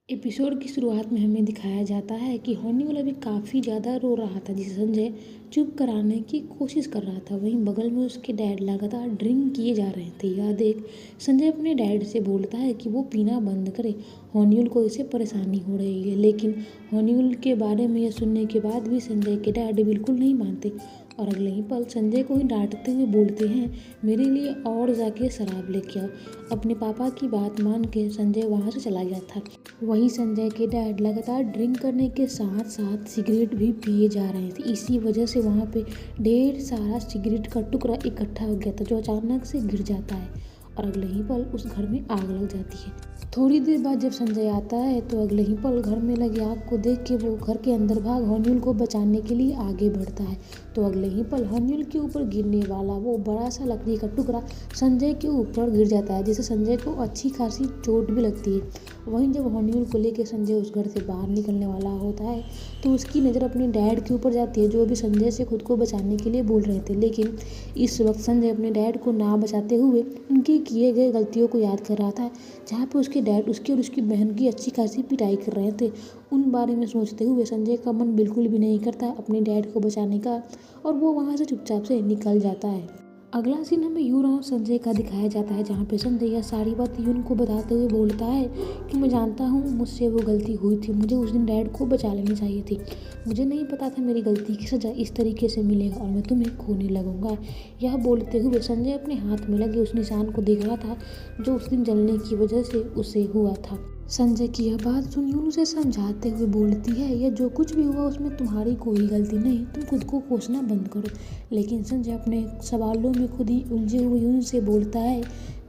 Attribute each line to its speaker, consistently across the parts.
Speaker 1: Episode की शुरुआत में हमें दिखाया जाता है कि हॉर्न्यूल अभी काफ़ी ज़्यादा रो रहा था, जिसे संजय चुप कराने की कोशिश कर रहा था। वहीं बगल में उसके डैड लगातार ड्रिंक किए जा रहे थे। यह देख संजय अपने डैड से बोलता है कि वो पीना बंद करे, हॉर्न्यूल को इससे परेशानी हो रही है। लेकिन हॉर्न्यूल के बारे में यह सुनने के बाद भी संजय के डैड बिल्कुल नहीं मानते और अगले ही पल संजय को ही डांटते हुए बोलते हैं, मेरे लिए और जाके शराब लेके आओ। अपने पापा की बात मान के संजय वहाँ से चला गया था। वहीं संजय के डैड लगातार ड्रिंक करने के साथ साथ सिगरेट भी पिए जा रहे थे। इसी वजह से वहाँ पे ढेर सारा सिगरेट का टुकड़ा इकट्ठा हो गया था, जो अचानक से गिर जाता है और अगले ही पल उस घर में आग लग जाती है। थोड़ी देर बाद जब संजय आता है तो अगले ही पल घर में लगी आग को देख के वो घर के अंदर भाग हॉर्न्यूल को बचाने के लिए आगे बढ़ता है। तो अगले ही पल हॉर्न्यूल के ऊपर गिरने वाला वो बड़ा सा लकड़ी का टुकड़ा संजय के ऊपर गिर जाता है, जिससे संजय को अच्छी खासी चोट भी लगती है। वहीं जब हॉर्न्यूल को लेकर संजय उस घर से बाहर निकलने वाला होता है तो उसकी नज़र अपने डैड के ऊपर जाती है, जो अभी संजय से खुद को बचाने के लिए बोल रहे थे। लेकिन इस वक्त संजय अपने डैड को ना बचाते हुए उनके किए गए गलतियों को याद कर रहा था, जहाँ पे उसके डैड उसकी और उसकी बहन की अच्छी खासी पिटाई कर रहे थे। उन बारे में सोचते हुए संजय का मन बिल्कुल भी नहीं करता अपने डैड को बचाने का और वो वहाँ से चुपचाप से निकल जाता है। अगला सीन हमें यून और संजय का दिखाया जाता है, जहाँ पे संजय यह सारी बात यून को बताते हुए बोलता है कि मैं जानता हूँ मुझसे वो गलती हुई थी, मुझे उस दिन डैड को बचा लेनी चाहिए थी, मुझे नहीं पता था मेरी गलती की सज़ा इस तरीके से मिलेगा और मैं तुम्हें खोने लगूंगा। यह बोलते हुए संजय अपने हाथ में लगे उस निशान को देख रहा था जो उस दिन जलने की वजह से उसे हुआ था। संजय की यह बात सुन यून उसे समझाते हुए बोलती है, यह जो कुछ भी हुआ उसमें तुम्हारी कोई गलती नहीं, तुम खुद को कोसना बंद करो। लेकिन संजय अपने सवालों में खुद ही उलझे हुए यून से बोलता है,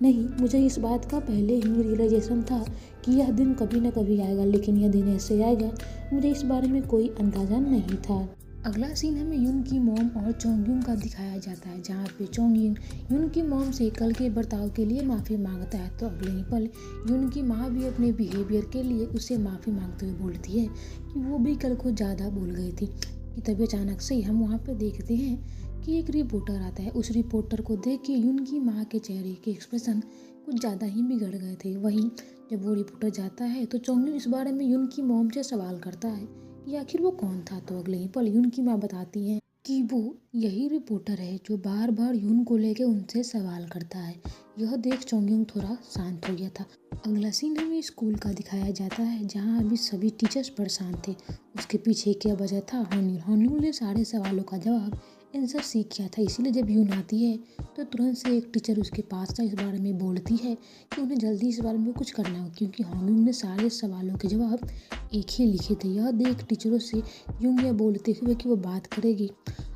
Speaker 1: नहीं, मुझे इस बात का पहले ही रियलाइजेशन था कि यह दिन कभी न कभी आएगा, लेकिन यह दिन ऐसे आएगा मुझे इस बारे में कोई अंदाजा नहीं था। अगला सीन हमें यून की मॉम और चोंगयूंग का दिखाया जाता है, जहाँ पे चोंगयूंग यून की मॉम से कल के बर्ताव के लिए माफ़ी मांगता है। तो अगले ही पल यून की माँ भी अपने बिहेवियर के लिए उससे माफ़ी मांगते हुए बोलती है कि वो भी कल को ज़्यादा बोल गई थी। कि तभी अचानक से ही हम वहाँ पे देखते हैं कि एक रिपोर्टर आता है। उस रिपोर्टर को देख के यून की माँ के चेहरे के एक्सप्रेशन कुछ ज़्यादा ही बिगड़ गए थे। वहीं जब वो रिपोर्टर जाता है तो चोंगयूंग इस बारे में यून की मॉम से सवाल करता है कि आखिर वो कौन था। तो अगले ही पल यून की माँ बताती है कि वो यही रिपोर्टर है जो बार बार यून को लेके उनसे सवाल करता है। यह देख चोंगयूंग थोड़ा शांत हो गया था। अगला सीन हमें स्कूल का दिखाया जाता है, जहाँ अभी सभी टीचर्स परेशान थे। उसके पीछे क्या वजह था, हॉर्न्यूल ने सारे सवालों का जवाब आंसर सीख किया था, इसीलिए जब यून आती है तो तुरंत से एक टीचर उसके पास था। इस बारे में बोलती है कि उन्हें जल्दी इस बारे में कुछ करना हो, क्योंकि हॉर्न्यूल ने सारे सवालों के जवाब एक ही लिखे थे। यह देख टीचरों से यून यह बोलते हुए कि वो बात करेगी।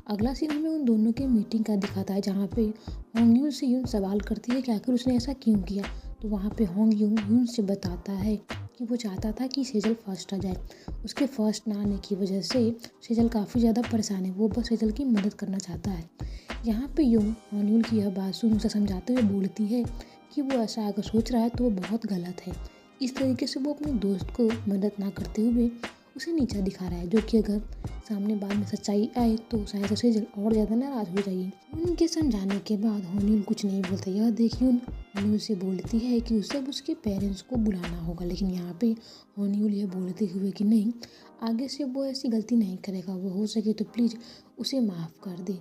Speaker 1: अगला सीन हमें उन दोनों के मीटिंग का दिखाता है, जहाँ पे हॉर्न्यूल से यून सवाल करती है कि आखिर उसने ऐसा क्यों किया। तो वहाँ पे हॉर्न्यूल यून से बताता है कि वो चाहता था कि सेजल फर्स्ट आ जाए। उसके फर्स्ट ना आने की वजह से सेजल काफ़ी ज़्यादा परेशान है, वो बस सेजल की मदद करना चाहता है। यहाँ पे यून हॉर्न्यूल की यह बात सुन उसे समझाते हुए बोलती है कि वो ऐसा अगर सोच रहा है तो वो बहुत गलत है। इस तरीके से वो अपने दोस्त को मदद ना करते हुए उसे नीचा दिखा रहा है, जो कि अगर सामने बाद में सच्चाई आए तो शायद से सेजल और ज़्यादा नाराज़ हो जाएगी। उनके समझाने के बाद हॉर्न्यूल कुछ नहीं बोलता। यह देखिए हॉर्न्यूल से बोलती है कि उसे अब उसके पेरेंट्स को बुलाना होगा, लेकिन यहाँ पे हॉर्न्यूल ये बोलते हुए कि नहीं, आगे से वो ऐसी गलती नहीं करेगा, वो हो सके तो प्लीज़ उसे माफ़ कर दे।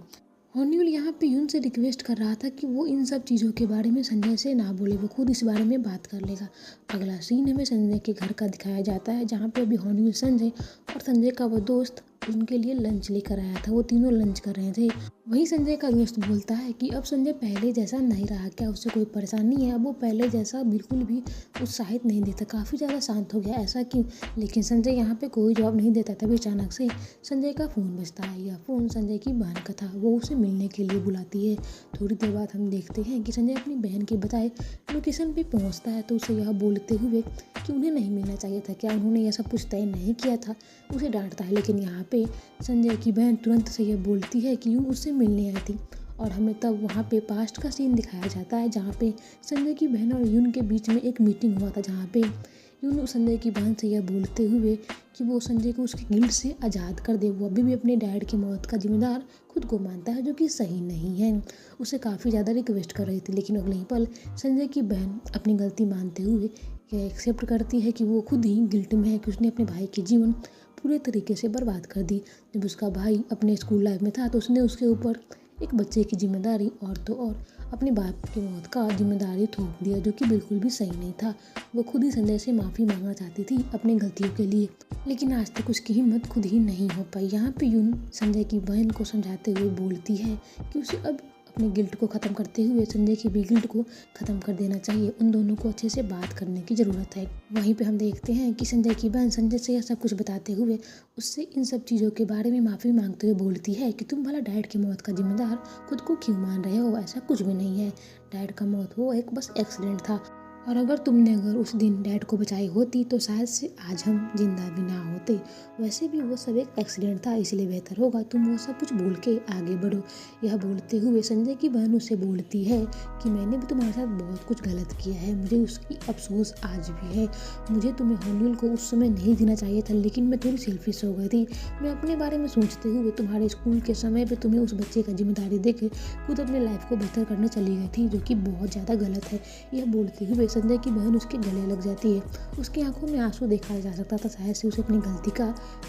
Speaker 1: हॉर्न्यूल यहाँ पे यून से रिक्वेस्ट कर रहा था कि वो इन सब चीज़ों के बारे में संजय से ना बोले, वो खुद इस बारे में बात कर लेगा। अगला सीन हमें संजय के घर का दिखाया जाता है, जहाँ पे अभी हॉर्न्यूल संजय और संजय का वो दोस्त उनके लिए लंच लेकर आया था। वो तीनों लंच कर रहे थे। वहीं संजय का दोस्त बोलता है कि अब संजय पहले जैसा नहीं रहा, क्या उससे कोई परेशानी है, अब वो पहले जैसा बिल्कुल भी उत्साहित नहीं देता, काफ़ी ज़्यादा शांत हो गया, ऐसा क्यों। लेकिन संजय यहाँ पे कोई जवाब नहीं देता। तभी अचानक से संजय का फ़ोन बजता है। यह फ़ोन संजय की बहन का था, वो उसे मिलने के लिए बुलाती है। थोड़ी देर बाद हम देखते हैं कि संजय अपनी बहन के बताए लोकेशन पे पहुंचता है, तो उसे यह बोलते हुए कि उन्हें नहीं मिलना चाहिए था, क्या उन्होंने यह सब कुछ तय नहीं किया था, उसे डांटता है। लेकिन यहाँ पे संजय की बहन तुरंत से यह बोलती है कि यूँ उससे मिलने आई थी और हमें तब वहाँ पे पास्ट का सीन दिखाया जाता है, जहाँ पे संजय की बहन और यून के बीच में एक मीटिंग हुआ था, जहाँ पे यून संजय की बहन से यह बोलते हुए कि वो संजय को उसके गिल्ट से आज़ाद कर दे। वो अभी भी अपने डैड की मौत का जिम्मेदार खुद को मानता है, जो कि सही नहीं है। उसे काफ़ी ज़्यादा रिक्वेस्ट कर रही थी, लेकिन अगले ही पल संजय की बहन अपनी गलती मानते हुए यह एक्सेप्ट करती है कि वो खुद ही गिल्ट में है कि उसने अपने भाई के जीवन पूरे तरीके से बर्बाद कर दी। जब उसका भाई अपने स्कूल लाइफ में था तो उसने उसके ऊपर एक बच्चे की जिम्मेदारी और तो और अपने बाप की मौत का जिम्मेदारी थोप दिया, जो कि बिल्कुल भी सही नहीं था। वो खुद ही संजय से माफ़ी मांगना चाहती थी अपनी गलतियों के लिए, लेकिन आज तक उसकी हिम्मत खुद ही नहीं हो पाई। यहाँ पे यून संजय की बहन को समझाते हुए बोलती है कि उसे अब अपने गिल्ट को ख़त्म करते हुए संजय की भी गिल्ट को ख़त्म कर देना चाहिए। उन दोनों को अच्छे से बात करने की ज़रूरत है। वहीं पे हम देखते हैं कि संजय की बहन संजय से यह सब कुछ बताते हुए उससे इन सब चीज़ों के बारे में माफ़ी मांगते हुए बोलती है कि तुम भला डैड की मौत का जिम्मेदार खुद को क्यों मान रहे हो, ऐसा कुछ भी नहीं है। डैड का मौत वो एक बस एक्सीडेंट था, और अगर तुमने उस दिन डैड को बचाई होती तो शायद से आज हम जिंदा भी ना होते। वैसे भी वो सब एक एक्सीडेंट था, इसलिए बेहतर होगा तुम वो सब कुछ भूल के आगे बढ़ो। यह बोलते हुए संजय की बहन उससे बोलती है कि मैंने भी तुम्हारे साथ बहुत कुछ गलत किया है, मुझे उसकी अफसोस आज भी है। मुझे तुम्हें हॉन्यूल को उस समय नहीं देना चाहिए था, लेकिन मैं थोड़ी सेल्फिश हो गई थी। मैं अपने बारे में सोचते हुए तुम्हारे स्कूल के समय पर तुम्हें उस बच्चे का जिम्मेदारी देकर खुद अपने लाइफ को बेहतर करने चली गई थी, जो कि बहुत ज़्यादा गलत है। यह बोलते हुए संजय की बहन उसके गले लग जाती है। उसकी आंखों में आंसू देखा जा सकता था, शायद से उसे अपनी गलती का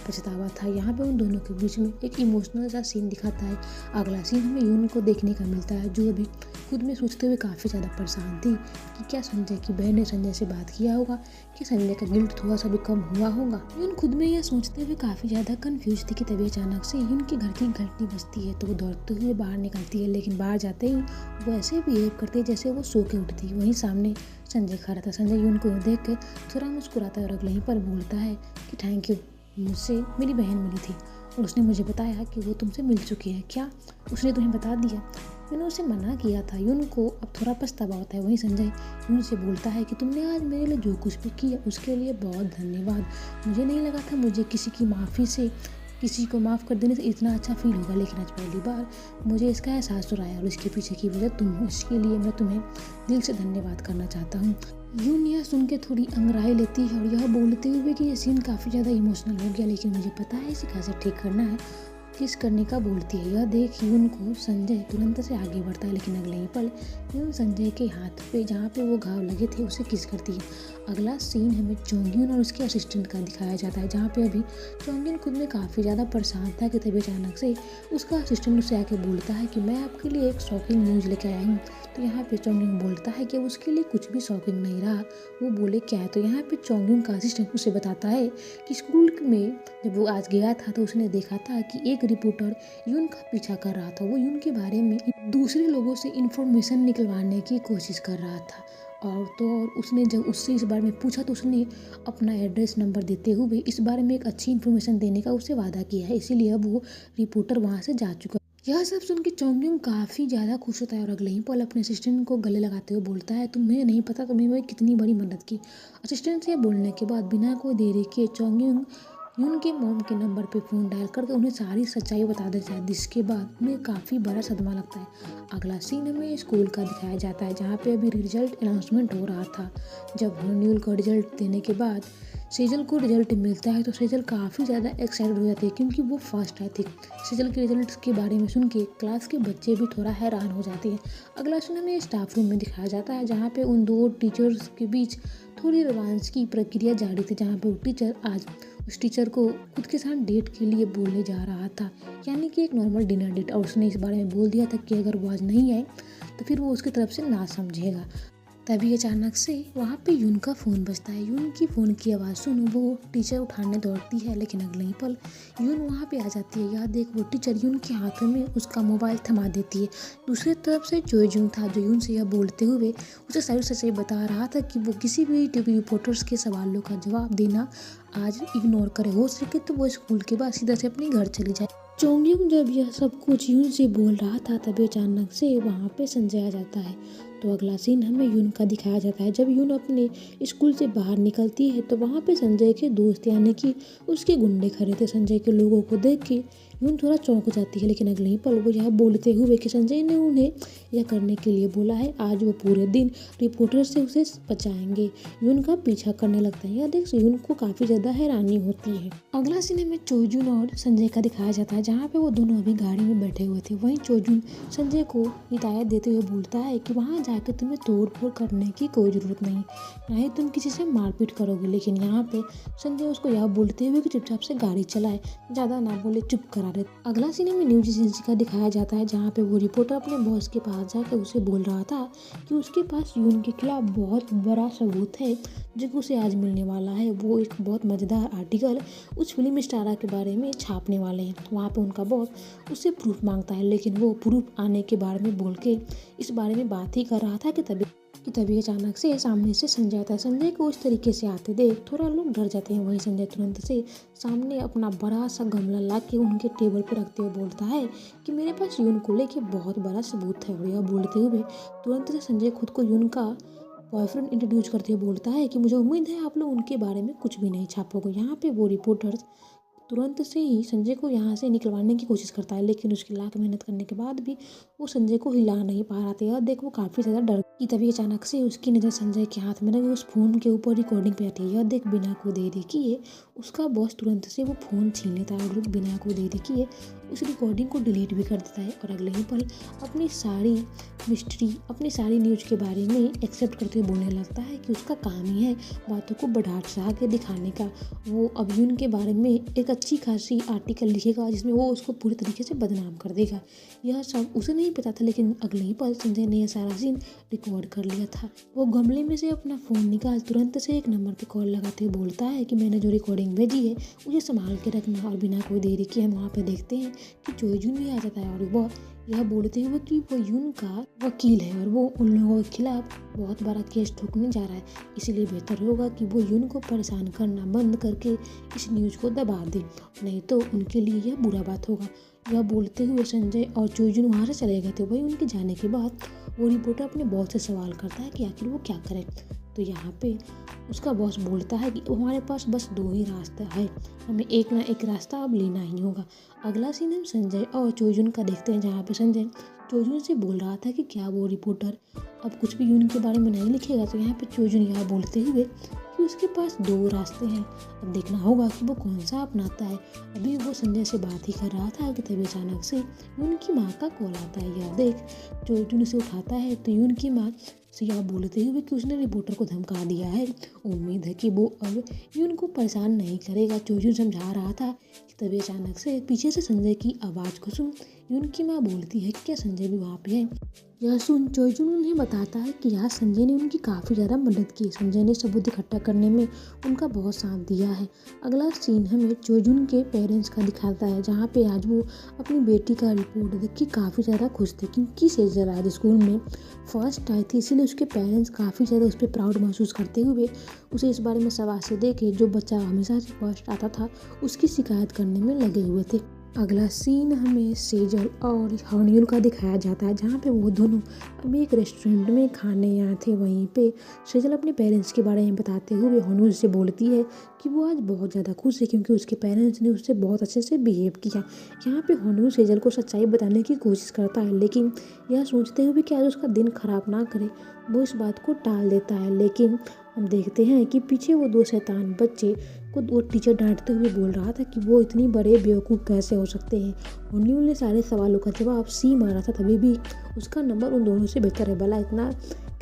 Speaker 1: पछतावा था। यहाँ पे उन दोनों के बीच में एक इमोशनल सा सीन दिखाता है। अगला सीन हमें यून को देखने का मिलता है, जो अभी खुद में सोचते हुए काफ़ी ज़्यादा परेशान थी कि क्या संजय की बहन ने संजय से बात किया होगा, कि संजय का गिल्ट थोड़ा सा भी कम हुआ होगा। यून खुद में यह सोचते हुए काफ़ी ज़्यादा कन्फ्यूज थी कि तभी अचानक से यून के घर की घंटी बजती है, तो वो दौड़ते हुए बाहर निकलती है, लेकिन बाहर जाते ही वो ऐसे बिहेव करती है जैसे वो सो के उठती। वहीं सामने संजय खड़ा था। संजय यून को देख कर थोड़ा मुस्कुराता है और अगले ही पर बोलता है कि थैंक यू, मुझसे मेरी बहन मिली थी और उसने मुझे बताया कि वो तुमसे मिल चुकी है। क्या उसने तुम्हें बता दिया? मैंने उसे मना किया था। यून को अब थोड़ा पछतावा होता है। वहीं संजय यून से बोलता है कि तुमने आज मेरे लिए जो कुछ भी किया उसके लिए बहुत धन्यवाद। मुझे नहीं लगा था मुझे किसी की माफ़ी से, किसी को माफ़ कर देने से इतना अच्छा फील होगा, लेकिन आज पहली बार मुझे इसका एहसास हो रहा है और इसके पीछे की वजह तुम हो। इसके लिए मैं तुम्हें दिल से धन्यवाद करना चाहता हूँ। यून यह सुन के थोड़ी अंगड़ाई लेती है और यह बोलते हुए कि यह सीन काफ़ी ज़्यादा इमोशनल हो गया, लेकिन मुझे पता है इसे कैसे ठीक करना है, किस करने का बोलती है। यह देख यून को संजय तुरंत से आगे बढ़ता है, लेकिन अगले ही पल यून संजय के हाथ पे जहाँ पे वो घाव लगे थे उसे किस करती है। अगला सीन हमें चोंगयून और उसके असिस्टेंट का दिखाया जाता है, जहाँ पे अभी चोंगयून खुद में काफ़ी ज़्यादा परेशान था कि तभी अचानक से उसका असिस्टेंट उसे आके बोलता है कि मैं आपके लिए एक शॉकिंग न्यूज़ लेके आया हूँ। तो यहाँ पे चोंगयून बोलता है कि उसके लिए कुछ भी शॉकिंग नहीं रहा। वो बोले क्या है? तो यहाँ पे चोंगयून का असिस्टेंट उसे बताता है कि स्कूल में जब वो आज गया था तो उसने देखा था कि एक रिपोर्टर यून का पीछा कर रहा था। वो यून के बारे में दूसरे लोगों से इंफॉर्मेशन निकलवाने की कोशिश कर रहा था, और तो और उसने जब उससे इस बारे में पूछा तो उसने अपना एड्रेस नंबर देते हुए इस बारे में एक अच्छी इन्फॉर्मेशन देने का उससे वादा किया है, इसीलिए अब वो रिपोर्टर वहाँ से जा चुका। यह सब सुन के चोंगयून काफ़ी ज़्यादा खुश होता है और अगले ही पल अपने असिस्टेंट को गले लगाते हुए बोलता है तुम्हें नहीं पता तुमने मेरी कितनी बड़ी मदद की। असिस्टेंट से बोलने के बाद बिना कोई देरी किए चोंगयून यून के मॉम के नंबर पे फ़ोन डायल करके उन्हें सारी सच्चाई बता देता है, जिसके बाद उन्हें काफ़ी बड़ा सदमा लगता है। अगला सीन हमें स्कूल का दिखाया जाता है, जहाँ पे अभी रिजल्ट अनाउंसमेंट हो रहा था। जब हॉन्यूल को रिजल्ट देने के बाद सेजल को रिजल्ट मिलता है तो सेजल काफ़ी ज़्यादा एक्साइटेड हो जाती है, क्योंकि वो फर्स्ट आई थी। सेजल के रिजल्ट के बारे में सुन के क्लास के बच्चे भी थोड़ा हैरान हो जाते हैं। अगला सीन हमें स्टाफ रूम में दिखाया जाता है, जहाँ पे उन दो टीचर्स के बीच थोड़ी रोमांस की प्रक्रिया जारी थी, जहाँ पे वो टीचर आज उस टीचर को खुद के साथ डेट के लिए बोलने जा रहा था, यानी कि एक नॉर्मल डिनर डेट, और उसने इस बारे में बोल दिया था कि अगर वो आज नहीं आए तो फिर वो उसकी तरफ से ना समझेगा। तभी अचानक से वहाँ पे यून का फ़ोन बजता है। यून की फ़ोन की आवाज़ सुन वो टीचर उठाने दौड़ती है, लेकिन अगले ही पल यून वहाँ पे आ जाती है। यह देख वो टीचर यून के हाथों में उसका मोबाइल थमा देती है। दूसरी तरफ से जोजून था, जो यून से यह बोलते हुए उसे सारी सच्चाई बता रहा था कि वो किसी भी टीवी रिपोर्टर्स के सवालों का जवाब देना आज इग्नोर करे, हो सके तो वो स्कूल के बाद सीधा से अपने घर चली जाए। चोंगयून जब यह सब कुछ यून से बोल रहा था तभी अचानक से वहाँ पे संजय आ जाता है। तो अगला सीन हमें यून का दिखाया जाता है। जब यून अपने स्कूल से बाहर निकलती है तो वहाँ पे संजय के दोस्त यानी कि उसके गुंडे खड़े थे। संजय के लोगों को देख के यून थोड़ा चौंक जाती है, लेकिन अगले ही पल वो यह बोलते हुए कि संजय ने उन्हें यह करने के लिए बोला है, आज वो पूरे दिन रिपोर्टर से उसे बचाएंगे। यून का पीछा करने लगता है। यह देख यून को काफी ज्यादा हैरानी होती है। अगला सीन में चोजुन और संजय का दिखाया जाता है, जहाँ पे वो दोनों अभी गाड़ी में बैठे हुए थे। वहीं चोजुन संजय को हिदायत देते हुए बोलता है कि वहाँ जाकर तुम्हें तोड़ फोड़ करने की कोई जरूरत नहीं, ना ही तुम किसी से मारपीट करोगे। लेकिन यहाँ पे संजय उसको यह बोलते हुए कि चुपचाप से गाड़ी चलाए, ज्यादा ना बोले, चुप करा दे। अगला सीन में न्यूज एजेंसी का दिखाया जाता है, जहाँ पे वो रिपोर्टर अपने बॉस के पास जाकर उसे बोल रहा था कि उसके पास यून के खिलाफ बहुत बड़ा सबूत है जो कि उसे आज मिलने वाला है। वो एक बहुत मजेदार आर्टिकल उस फिल्म स्टारा के बारे में छापने वाले हैं। वहाँ पे उनका बॉस उससे प्रूफ मांगता है, लेकिन वो प्रूफ आने के बारे में बोल के इस बारे में बात ही कर रहा था कि तभी अचानक से सामने से संजय आता है। संजय को उस तरीके से आते देख थोड़ा लोग डर जाते हैं। वहीं संजय तुरंत से सामने अपना बड़ा सा गमला ला के उनके टेबल पर रखते हुए बोलता है कि मेरे पास यून को लेके बहुत बड़ा सबूत है। और यह बोलते हुए तुरंत से संजय खुद को यून का बॉयफ्रेंड इंट्रोड्यूस करते हुए बोलता है कि मुझे उम्मीद है आप लोग उनके बारे में कुछ भी नहीं छापोगे। यहाँ पे वो रिपोर्टर्स तुरंत से ही संजय को यहाँ से निकलवाने की कोशिश करता है, लेकिन उसकी लाख मेहनत करने के बाद भी वो संजय को हिला नहीं पा रहा था। यह देख वो काफ़ी ज़्यादा डर की। तभी अचानक से उसकी नज़र संजय के हाथ में लगी उस फ़ोन के ऊपर रिकॉर्डिंग पे आती है। यह देख बिना को देरी किए उसका बॉस तुरंत से वो फ़ोन छीन लेता है और बिना को देरी किए उस रिकॉर्डिंग को डिलीट भी कर देता है। और अगले ही पल अपनी सारी मिस्ट्री, अपनी सारी न्यूज़ के बारे में एक्सेप्ट करते हुए बोलने लगता है कि उसका काम ही है बातों को बढ़ा चढ़ा के दिखाने का। वो अब यून के बारे में एक अच्छी खासी आर्टिकल लिखेगा जिसमें वो उसको पूरी तरीके से बदनाम कर देगा। यह सब उसे नहीं पता था, लेकिन अगले ही पल संजय ने यह सारा सीन रिकॉर्ड कर लिया था। वो गमले में से अपना फ़ोन निकाल तुरंत से एक नंबर पे कॉल लगाते हुए बोलता है कि मैंने जो रिकॉर्डिंग भेजी है उसे संभाल के रखना। और बिना कोई देरी के हम वहाँ पे देखते हैं कि चोजुन भी आ जाता है और वो यह बोलते हुए कि वो यून का वकील है और वो उन लोगों के खिलाफ बहुत बड़ा केस ठोकने जा रहा है, इसलिए बेहतर होगा कि वो यून को परेशान करना बंद करके इस न्यूज़ को दबा दे, नहीं तो उनके लिए यह बुरा बात होगा। यह बोलते हुए संजय और चोजुन वहाँ से चले गए थे। वहीं उनके जाने के बाद वो रिपोर्टर अपने बॉस से सवाल करता है कि आखिर वो क्या करे। तो यहाँ पे उसका बॉस बोलता है कि हमारे पास बस दो ही रास्ता है, हमें एक ना एक रास्ता अब लेना ही होगा। अगला सीन हम संजय और चोजुन का देखते हैं, जहाँ पे संजय चोजुन से बोल रहा था कि क्या वो रिपोर्टर अब कुछ भी यून के बारे में नहीं लिखेगा। तो यहाँ पे चोजुन यह बोलते हुए कि उसके पास दो रास्ते हैं, अब देखना होगा कि वो कौन सा अपनाता है। अभी वो संजय से बात ही कर रहा था कि तभी अचानक से यून की माँ का कॉल आता है। यह देख चोजुन उसे उठाता है तो यून की माँ से यह बोलते हुए कि उसने रिपोर्टर को धमका दिया है, उम्मीद है कि वो अब यून को परेशान नहीं करेगा। चोजुन समझा रहा था कि तभी अचानक से पीछे से संजय की आवाज़ को सुन यून की माँ बोलती है कि क्या संजय भी वहाँ पे है। यह सुन चोजुन उन्हें बताता है कि यार संजय ने उनकी काफ़ी ज़्यादा मदद की, संजय ने सबूत इकट्ठा करने में उनका बहुत साथ दिया है। अगला सीन हमें चोजुन के पेरेंट्स का दिखाता है, जहाँ पे आज वो अपनी बेटी का रिपोर्ट देख के काफ़ी ज़्यादा खुश थे, क्योंकि सेजल आज स्कूल में फर्स्ट आई थी, इसीलिए उसके पेरेंट्स काफ़ी ज़्यादा उस पर प्राउड महसूस करते हुए उसे इस बारे में शाबाशी दे के जो बच्चा हमेशा से फर्स्ट आता था उसकी शिकायत करने में लगे हुए थे। अगला सीन हमें सेजल और हॉन्यूल का दिखाया जाता है, जहाँ पे वो दोनों अभी एक रेस्टोरेंट में खाने आए थे। वहीं पे सेजल अपने पेरेंट्स के बारे में बताते हुए हॉन्यूल से बोलती है कि वो आज बहुत ज़्यादा खुश है क्योंकि उसके पेरेंट्स ने उससे बहुत अच्छे से बिहेव किया। यहाँ पे हॉन्यूल सेजल को सच्चाई बताने की कोशिश करता है, लेकिन यह सोचते हुए कि आज उसका दिन खराब ना करे वो इस बात को टाल देता है। लेकिन हम देखते हैं कि पीछे वो दो शैतान बच्चे को वो टीचर डांटते हुए बोल रहा था कि वो इतनी बड़े बेवकूफ़ कैसे हो सकते हैं। हॉन्यूल ने सारे सवालों का जवाब सी मारा था, तभी भी उसका नंबर उन दोनों से बेहतर है, भला इतना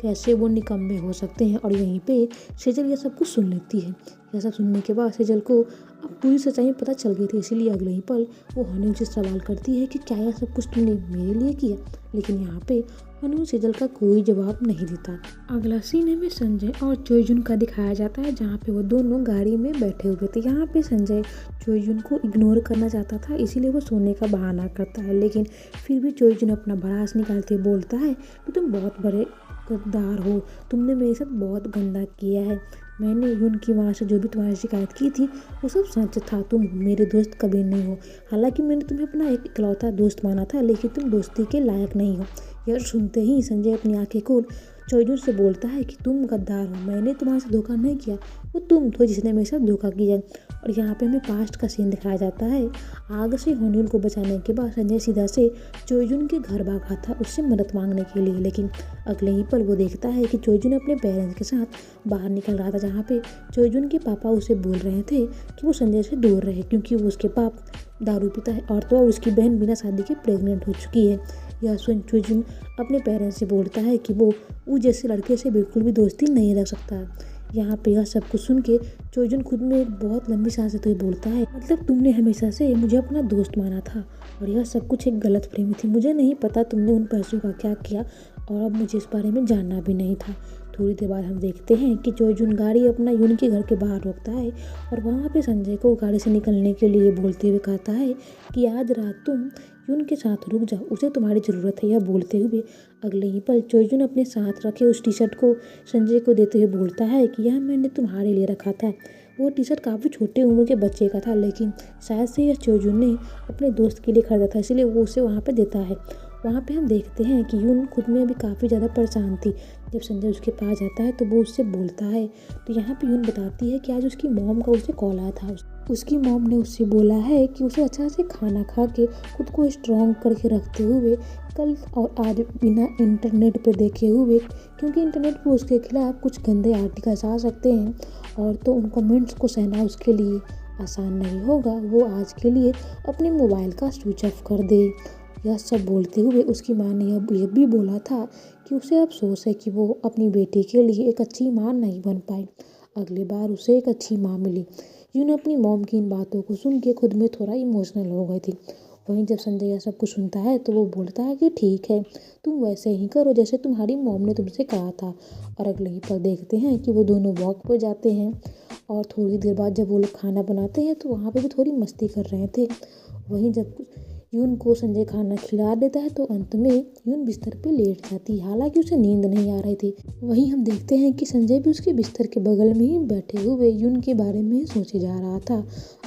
Speaker 1: कैसे वो निकम्मे हो सकते हैं। और यहीं पे सेजल यह सब कुछ सुन लेती है। यह सब सुनने के बाद सेजल को अब पूरी सच्चाई पता चल गई थी, इसीलिए अगले ही पल वो हॉन्यूल से सवाल करती है कि क्या यह सब कुछ तुमने मेरे लिए किया। लेकिन यहाँ पे हॉन्यूल सेजल का कोई जवाब नहीं देता। अगला सीन में संजय और चोजुन का दिखाया जाता है, जहाँ पे वो दोनों गाड़ी में बैठे हुए थे। यहाँ पे संजय चोजुन को इग्नोर करना चाहता था, इसीलिए वो सोने का बहाना करता है, लेकिन फिर भी चोजुन अपना भड़ास निकालते बोलता है कि तुम बहुत बड़े गद्दार हो, तुमने मेरे साथ बहुत गंदा किया है, मैंने यून की माँ से जो भी तुम्हारी शिकायत की थी वो सब सच था, तुम मेरे दोस्त कभी नहीं हो। हालांकि मैंने तुम्हें अपना एक इकलौता दोस्त माना था, लेकिन तुम दोस्ती के लायक नहीं हो। यह सुनते ही संजय अपनी आंखें खोल चोजुन से बोलता है कि तुम गद्दार हो, मैंने तुम्हारे से धोखा नहीं किया, वो तुम थे जिसने मेरे साथ धोखा किया। और यहाँ पे हमें पास्ट का सीन दिखाया जाता है। आग से होन्यूल को बचाने के बाद संजय सीधा से चोजुन के घर भागा था उससे मदद मांगने के लिए, लेकिन अगले ही पल वो देखता है कि चोजुन अपने पेरेंट्स के साथ बाहर निकल रहा था, जहाँ पे चोजुन के पापा उसे बोल रहे थे कि वो संजय से दूर रहे क्योंकि वो उसके बाप दारू पीता है और तो और उसकी बहन बिना शादी के प्रेग्नेंट हो चुकी है। यह सुन चोजुन अपने पेरेंट्स से बोलता है कि वो जैसे लड़के से बिल्कुल भी दोस्ती नहीं रख सकता। यहाँ पे यह सब कुछ सुन के चोजुन खुद में एक बहुत लंबी सांस लेते हुए बोलता है, मतलब तुमने हमेशा से मुझे अपना दोस्त माना था और यह सब कुछ एक गलत फहमी थी। मुझे नहीं पता तुमने उन पैसों का क्या किया और अब मुझे इस बारे में जानना भी नहीं था। थोड़ी देर बाद हम देखते हैं कि चोजुन गाड़ी अपना यून के घर के बाहर रोकता है और वहाँ पे संजय को गाड़ी से निकलने के लिए बोलते हुए कहता है कि आज रात तुम यून के साथ रुक जाओ, उसे तुम्हारी ज़रूरत है। यह बोलते हुए अगले ही पल चोजुन अपने साथ रखे उस टी शर्ट को संजय को देते हुए बोलता है कि यह मैंने तुम्हारे लिए रखा था। वो टी शर्ट काफ़ी छोटे उम्र के बच्चे का था, लेकिन शायद से यह चोजुन ने अपने दोस्त के लिए खरीदा था, इसलिए वो उसे वहाँ पे देता है। वहाँ पे हम देखते हैं कि यून खुद में अभी काफ़ी ज़्यादा परेशान थी। जब संजय उसके पास जाता है तो वो उससे बोलता है, तो यहाँ पे यून बताती है कि आज उसकी मॉम का उसे कॉल आया था। उसकी मॉम ने उससे बोला है कि उसे अच्छा से खाना खा के खुद को स्ट्रॉन्ग करके रखते हुए कल और आज बिना इंटरनेट पे देखे हुए, क्योंकि इंटरनेट पे उसके खिलाफ कुछ गंदे आर्टिकल्स आ सकते हैं और तो उन कमेंट्स को सहना उसके लिए आसान नहीं होगा। वो आज के लिए अपने मोबाइल का स्विच ऑफ कर दे। यह सब बोलते हुए उसकी माँ ने यह भी बोला था कि उसे अफसोस है कि वो अपनी बेटी के लिए एक अच्छी माँ नहीं बन पाई। अगली बार उसे एक अच्छी माँ मिली। यून अपनी मॉम की इन बातों को सुन के खुद में थोड़ा इमोशनल हो गई थी। वहीं जब संजय यह सब कुछ सुनता है तो वो बोलता है कि ठीक है, तुम वैसे ही करो जैसे तुम्हारी मॉम ने तुमसे कहा था। और अगले ही पल देखते हैं कि वो दोनों वॉक पर जाते हैं और थोड़ी देर बाद जब वो लोग खाना बनाते हैं तो वहाँ पे भी थोड़ी मस्ती कर रहे थे। वहीं जब यून को संजय खाना खिला देता है तो अंत में यून बिस्तर पे लेट जाती है, हालांकि उसे नींद नहीं आ रही थी। वहीं हम देखते हैं कि संजय भी उसके बिस्तर के बगल में ही बैठे हुए यून के बारे में सोचे जा रहा था।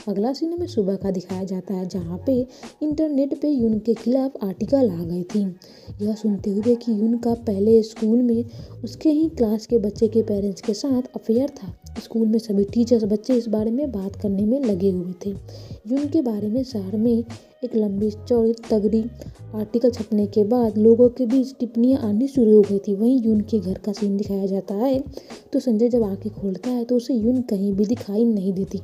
Speaker 1: अगला सीन हमें सुबह का दिखाया जाता है, जहाँ पे इंटरनेट पे यून के खिलाफ आर्टिकल आ गई थी। यह सुनते हुए कि यून का पहले स्कूल में उसके ही क्लास के बच्चे के पेरेंट्स के साथ अफेयर था। स्कूल में सभी टीचर्स बच्चे इस बारे में बात करने में लगे हुए थे। यून के बारे में शहर में एक लंबी चौड़ी तगड़ी आर्टिकल छपने के बाद लोगों के बीच टिप्पणियां आनी शुरू हो गई थी। वहीं यून के घर का सीन दिखाया जाता है, तो संजय जब आंखें खोलता है तो उसे यून कहीं भी दिखाई नहीं देती।